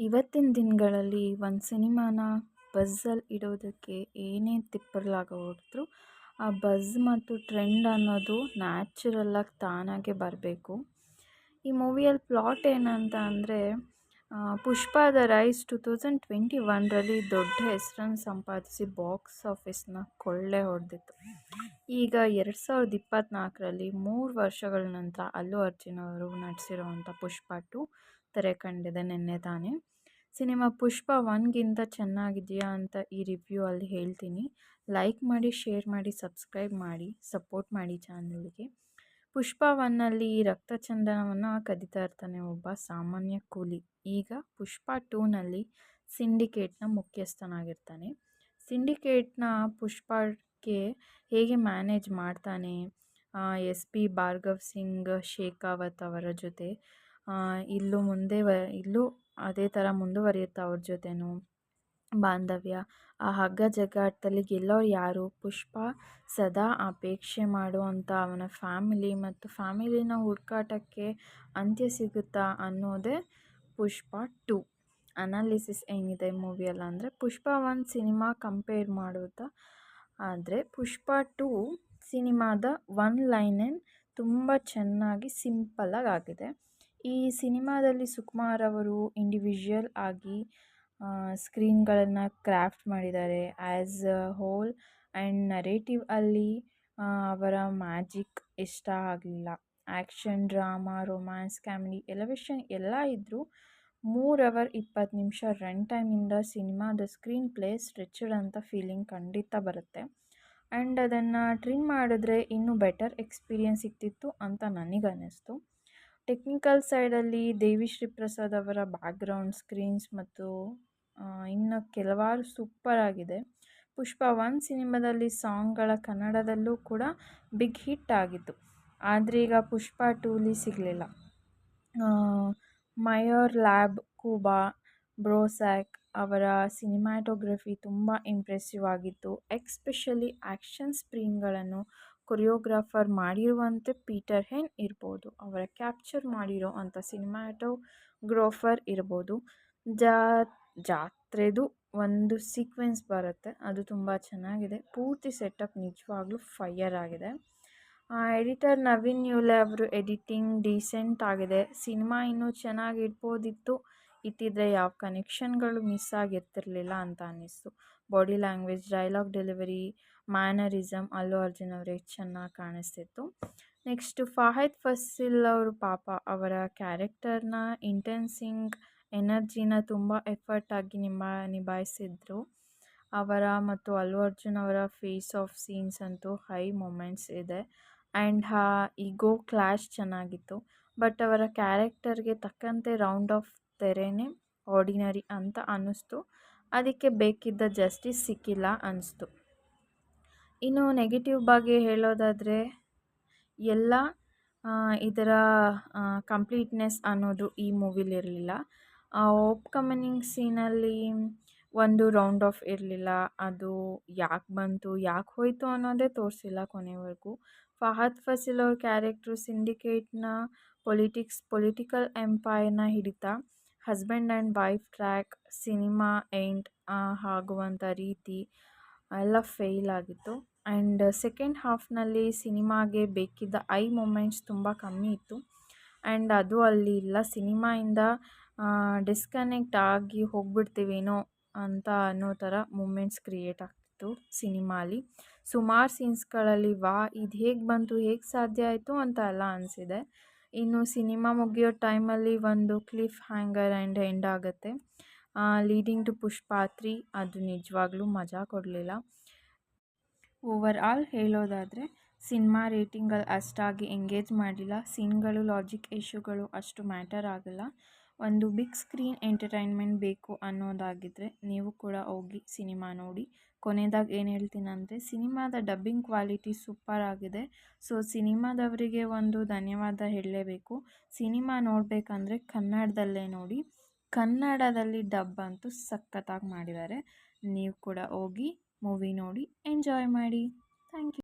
ಇವತ್ತಿನ ದಿನಗಳಲ್ಲಿ ಒಂದು ಸಿನಿಮಾನ ಬಝ್ಜಲ್ಲಿ ಇಡೋದಕ್ಕೆ ಏನೇ ಹೊರಟ್ರು ಆ ಬಝ್ ಮತ್ತು ಟ್ರೆಂಡ್ ಅನ್ನೋದು ನ್ಯಾಚುರಲ್ಲಾಗಿ ತಾನಾಗೆ ಬರಬೇಕು. ಈ ಮೂವಿಯಲ್ಲಿ ಪ್ಲಾಟ್ ಏನಂತ ಅಂದರೆ ಪುಷ್ಪ ದ ರೈಸ್ 2021ರಲ್ಲಿ ದೊಡ್ಡ ಹೆಸರನ್ನು ಸಂಪಾದಿಸಿ ಬಾಕ್ಸ್ ಆಫೀಸ್ನ ಕೊಳ್ಳೆ ಹೊಡೆದಿತ್ತು. ಈಗ 2024ರಲ್ಲಿ 3 ವರ್ಷಗಳ ನಂತರ ಅಲ್ಲು ಅರ್ಜುನ್ ಅವರು ನಟಿಸಿರುವಂಥ ಪುಷ್ಪ 2 ತೆರೆ ಕಂಡಿದೆ ನಿನ್ನೆ ತಾನೇ. ಸಿನಿಮಾ ಪುಷ್ಪ 1ಗಿಂತ ಚೆನ್ನಾಗಿದೆಯಾ ಅಂತ ಈ ರಿವ್ಯೂ ಅಲ್ಲಿ ಹೇಳ್ತೀನಿ. ಲೈಕ್ ಮಾಡಿ, ಶೇರ್ ಮಾಡಿ, ಸಬ್ಸ್ಕ್ರೈಬ್ ಮಾಡಿ, ಸಪೋರ್ಟ್ ಮಾಡಿ ಚಾನಲ್ಗೆ. ಪುಷ್ಪ 1ನಲ್ಲಿ ರಕ್ತಚಂದನವನ್ನು ಕದಿತಾ ಇರ್ತಾನೆ ಒಬ್ಬ ಸಾಮಾನ್ಯ ಕೂಲಿ. ಈಗ ಪುಷ್ಪ 2ನಲ್ಲಿ ಸಿಂಡಿಕೇಟ್ನ ಮುಖ್ಯಸ್ಥನಾಗಿರ್ತಾನೆ. ಸಿಂಡಿಕೇಟ್ನ ಪುಷ್ಪಗೆ ಹೇಗೆ ಮ್ಯಾನೇಜ್ ಮಾಡ್ತಾನೆ, SP ಭಾರ್ಗವ್ ಸಿಂಗ್ ಶೇಖಾವತ್ ಅವರ ಜೊತೆ ಇಲ್ಲೂ ಅದೇ ಥರ ಮುಂದುವರಿಯುತ್ತೆ ಅವ್ರ ಜೊತೆನೂ ಬಾಂಧವ್ಯ. ಆ ಹಗ್ಗ ಜಗ್ಗಾಟದಲ್ಲಿ ಗೆಲ್ಲೋರು ಯಾರು, ಪುಷ್ಪ ಸದಾ ಅಪೇಕ್ಷೆ ಮಾಡುವಂಥ ಅವನ ಫ್ಯಾಮಿಲಿ ಮತ್ತು ಫ್ಯಾಮಿಲಿನ ಹುಡುಕಾಟಕ್ಕೆ ಅಂತ್ಯ ಸಿಗುತ್ತಾ ಅನ್ನೋದೇ ಪುಷ್ಪ 2 ಅನಾಲಿಸಿಸ್ ಏನಿದೆ ಮೂವಿಯಲ್ಲಿ. ಅಂದರೆ ಪುಷ್ಪ 1 ಸಿನಿಮಾ ಕಂಪೇರ್ ಮಾಡೋದಾ ಆದರೆ ಪುಷ್ಪ 2 ಸಿನಿಮಾದ ಒನ್ ಲೈನೇನು ತುಂಬ ಚೆನ್ನಾಗಿ ಸಿಂಪಲ್ಲಾಗಿ ಆಗಿದೆ. ಈ ಸಿನಿಮಾದಲ್ಲಿ ಸುಕುಮಾರ್ ಅವರು ಇಂಡಿವಿಜುವಲ್ ಆಗಿ ಸ್ಕ್ರೀನ್ಗಳನ್ನು ಕ್ರಾಫ್ಟ್ ಮಾಡಿದ್ದಾರೆ. As a hole and narrative ಅಲ್ಲಿ ಅವರ ಮ್ಯಾಜಿಕ್ ಇಷ್ಟ ಆಗಲಿಲ್ಲ. Action, drama, romance, comedy, elevation ಎಲ್ಲ ಇದ್ದರೂ 3 ಅವರ್ 20 ನಿಮಿಷ ರನ್ ಟೈಮಿಂದ ಸಿನಿಮಾದ ಸ್ಕ್ರೀನ್ ಪ್ಲೇ ಸ್ಟ್ರೆಚ್ಡ್ ಅಂತ ಫೀಲಿಂಗ್ ಖಂಡಿತ ಬರುತ್ತೆ. ಆ್ಯಂಡ್ ಅದನ್ನು ಟ್ರಿಮ್ ಮಾಡಿದ್ರೆ ಇನ್ನೂ ಬೆಟರ್ ಎಕ್ಸ್ಪೀರಿಯನ್ಸ್ ಸಿಗ್ತಿತ್ತು ಅಂತ ನನಗನ್ನಿಸ್ತು. ಟೆಕ್ನಿಕಲ್ ಸೈಡಲ್ಲಿ ದೇವಿಶ್ರೀ ಪ್ರಸಾದ್ ಅವರ ಬ್ಯಾಕ್ಗ್ರೌಂಡ್ ಸ್ಕ್ರೀನ್ಸ್ ಮತ್ತು ಇನ್ನು ಕೆಲವಾರು ಸೂಪರ್ ಆಗಿದೆ. ಪುಷ್ಪ 1 ಸಿನಿಮಾದಲ್ಲಿ ಸಾಂಗ್ಗಳ ಕನ್ನಡದಲ್ಲೂ ಕೂಡ ಬಿಗ್ ಹಿಟ್ ಆಗಿತ್ತು. ಆದರೆ ಈಗ ಪುಷ್ಪ 2ಲಿ ಸಿಗಲಿಲ್ಲ. ಮಯೋರ್ ಲ್ಯಾಬ್ ಕೂಬಾ ಬ್ರೋಸ್ಯಾಕ್ ಅವರ ಸಿನಿಮ್ಯಾಟೋಗ್ರಫಿ ತುಂಬ ಇಂಪ್ರೆಸಿವ್ ಆಗಿತ್ತು. ಎಕ್ಸ್ಪೆಷಲಿ ಆ್ಯಕ್ಷನ್ ಸ್ಕ್ರೀನ್ಗಳನ್ನು ಕೊರಿಯೋಗ್ರಾಫರ್ ಮಾಡಿರುವಂತೆ ಪೀಟರ್ ಹೆನ್ ಇರ್ಬೋದು, ಅವರ ಕ್ಯಾಪ್ಚರ್ ಮಾಡಿರೋ ಅಂಥ ಸಿನಿಮ್ಯಾಟೋಗ್ರಾಫರ್ ಇರ್ಬೋದು. ಜಾತ್ರೆದು ಒಂದು ಸೀಕ್ವೆನ್ಸ್ ಬರುತ್ತೆ, ಅದು ತುಂಬ ಚೆನ್ನಾಗಿದೆ. ಪೂರ್ತಿ ಸೆಟಪ್ ನಿಜವಾಗ್ಲೂ ಫೈಯರ್ ಆಗಿದೆ. ಎಡಿಟರ್ ನವೀನ್ ಯೂಲೆ ಅವರು ಎಡಿಟಿಂಗ್ ಡೀಸೆಂಟ್ ಆಗಿದೆ. ಸಿನಿಮಾ ಇನ್ನೂ ಚೆನ್ನಾಗಿ ಇಟ್ಟಿದ್ರೆ ಯಾವ ಕನೆಕ್ಷನ್ಗಳು ಮಿಸ್ ಆಗಿರ್ತಿರ್ಲಿಲ್ಲ ಅಂತ ಅನ್ನಿಸ್ತು. Body language, dialogue delivery, mannerism Allu Arjun ಅವರಿಗೆ ಚೆನ್ನಾಗಿ ಕಾಣಿಸ್ತಿತ್ತು. ನೆಕ್ಸ್ಟು ಫಹದ್ ಫಾಸಿಲ್ ಅವರು ಪಾಪ ಅವರ ಕ್ಯಾರೆಕ್ಟರ್ನ ಇಂಟೆನ್ಸಿಂಗ್ ಎನರ್ಜಿನ ತುಂಬ ಎಫರ್ಟ್ ಆಗಿ ನಿಭಾಯಿಸಿದ್ರು. ಅವರ ಮತ್ತು ಅಲ್ಲು ಅರ್ಜುನ್ ಅವರ ಫೇಸ್ ಆಫ್ ಸೀನ್ಸ್ ಅಂತೂ ಹೈ ಮೊಮೆಂಟ್ಸ್ ಇದೆ. ಆ್ಯಂಡ್ ಈಗೋ ಕ್ಲಾಶ್ ಚೆನ್ನಾಗಿತ್ತು. ಬಟ್ ಅವರ ಕ್ಯಾರೆಕ್ಟರ್ಗೆ ತಕ್ಕಂತೆ ರೌಂಡ್ ಆಫ್ ತೆರೆನೇ ಆರ್ಡಿನರಿ ಅಂತ ಅನ್ನಿಸ್ತು. ಅದಕ್ಕೆ ಬೇಕಿದ್ದ ಜಸ್ಟಿಸ್ ಸಿಕ್ಕಿಲ್ಲ ಅನ್ನಿಸ್ತು. ಇನ್ನು ನೆಗೆಟಿವ್ ಬಗ್ಗೆ ಹೇಳೋದಾದರೆ ಎಲ್ಲ ಇದರ ಕಂಪ್ಲೀಟ್ನೆಸ್ ಅನ್ನೋದು ಈ ಮೂವಿಲಿರಲಿಲ್ಲ. ಓಪನಿಂಗ್ ಸೀನಲ್ಲಿ ಒಂದು ರೌಂಡ್ ಆಫ್ ಇರಲಿಲ್ಲ. ಅದು ಯಾಕೆ ಬಂತು, ಯಾಕೆ ಹೋಯಿತು ಅನ್ನೋದೇ ತೋರಿಸಿಲ್ಲ ಕೊನೆವರೆಗೂ. ಫಹದ್ ಫಾಸಿಲ್ ಅವ್ರ ಕ್ಯಾರೆಕ್ಟ್ರು ಸಿಂಡಿಕೇಟ್ನ ಪೊಲಿಟಿಕಲ್ ಎಂಪೈರ್ನ ಹಿಡಿತಾ husband and wife track, cinema end ಆಗುವಂಥ ರೀತಿ ಎಲ್ಲ ಫೇಲ್ ಆಗಿತ್ತು. ಆ್ಯಂಡ್ ಸೆಕೆಂಡ್ ಹಾಫ್ನಲ್ಲಿ ಸಿನಿಮಾಗೆ ಬೇಕಿದ್ದ ಮೊಮೆಂಟ್ಸ್ ತುಂಬ ಕಮ್ಮಿ ಇತ್ತು. ಆ್ಯಂಡ್ ಅದು ಅಲ್ಲಿ ಇಲ್ಲ. ಸಿನಿಮಾಯಿಂದ ಡಿಸ್ಕನೆಕ್ಟ್ ಆಗಿ ಹೋಗ್ಬಿಡ್ತೀವೇನೋ ಅಂತ ಅನ್ನೋ ಥರ ಮೂಮೆಂಟ್ಸ್ ಕ್ರಿಯೇಟ್ ಆಗ್ತಿತ್ತು ಸಿನಿಮಾಲಿ. ಸುಮಾರು ಸೀನ್ಸ್ಗಳಲ್ಲಿ ಇದು ಹೇಗೆ ಬಂತು, ಹೇಗೆ ಸಾಧ್ಯ ಆಯಿತು ಅಂತ ಎಲ್ಲ ಅನಿಸಿದೆ. ಇನ್ನು ಸಿನಿಮಾ ಮುಗಿಯೋ ಟೈಮಲ್ಲಿ ಒಂದು ಕ್ಲಿಫ್ ಹ್ಯಾಂಗರ್ ಆ್ಯಂಡ್ ಎಂಡ್ ಆಗುತ್ತೆ, ಲೀಡಿಂಗ್ ಟು ಪುಷ್ಪ 3. ಅದು ನಿಜವಾಗ್ಲೂ ಮಜಾ ಕೊಡಲಿಲ್ಲ. ಓವರ್ ಆಲ್ ಹೇಳೋದಾದರೆ ಸಿನಿಮಾ ರೇಟಿಂಗಲ್ಲಿ ಅಷ್ಟಾಗಿ ಎಂಗೇಜ್ ಮಾಡಲಿಲ್ಲ. ಸೀನ್ಗಳು, ಲಾಜಿಕ್ ಇಶ್ಯೂಗಳು ಅಷ್ಟು ಮ್ಯಾಟರ್ ಆಗಲ್ಲ. ಒಂದು ಬಿಗ್ ಸ್ಕ್ರೀನ್ ಎಂಟರ್ಟೈನ್ಮೆಂಟ್ ಬೇಕು ಅನ್ನೋದಾಗಿದ್ದರೆ ನೀವು ಕೂಡ ಹೋಗಿ ಸಿನಿಮಾ ನೋಡಿ. ಕೊನೆಯದಾಗಿ ಏನು ಹೇಳ್ತೀನಂದರೆ ಸಿನಿಮಾದ ಡಬ್ಬಿಂಗ್ ಕ್ವಾಲಿಟಿ ಸೂಪರ್ ಆಗಿದೆ. ಸೊ ಸಿನಿಮಾದವರಿಗೆ ಒಂದು ಧನ್ಯವಾದ ಹೇಳಲೇಬೇಕು. ಸಿನಿಮಾ ನೋಡಬೇಕಂದ್ರೆ ಕನ್ನಡದಲ್ಲೇ ನೋಡಿ. ಕನ್ನಡದಲ್ಲಿ ಡಬ್ ಅಂತೂ ಸಖತ್ತಾಗಿ ಮಾಡಿದ್ದಾರೆ. ನೀವು ಕೂಡ ಹೋಗಿ ಮೂವಿ ನೋಡಿ ಎಂಜಾಯ್ ಮಾಡಿ. Thank you.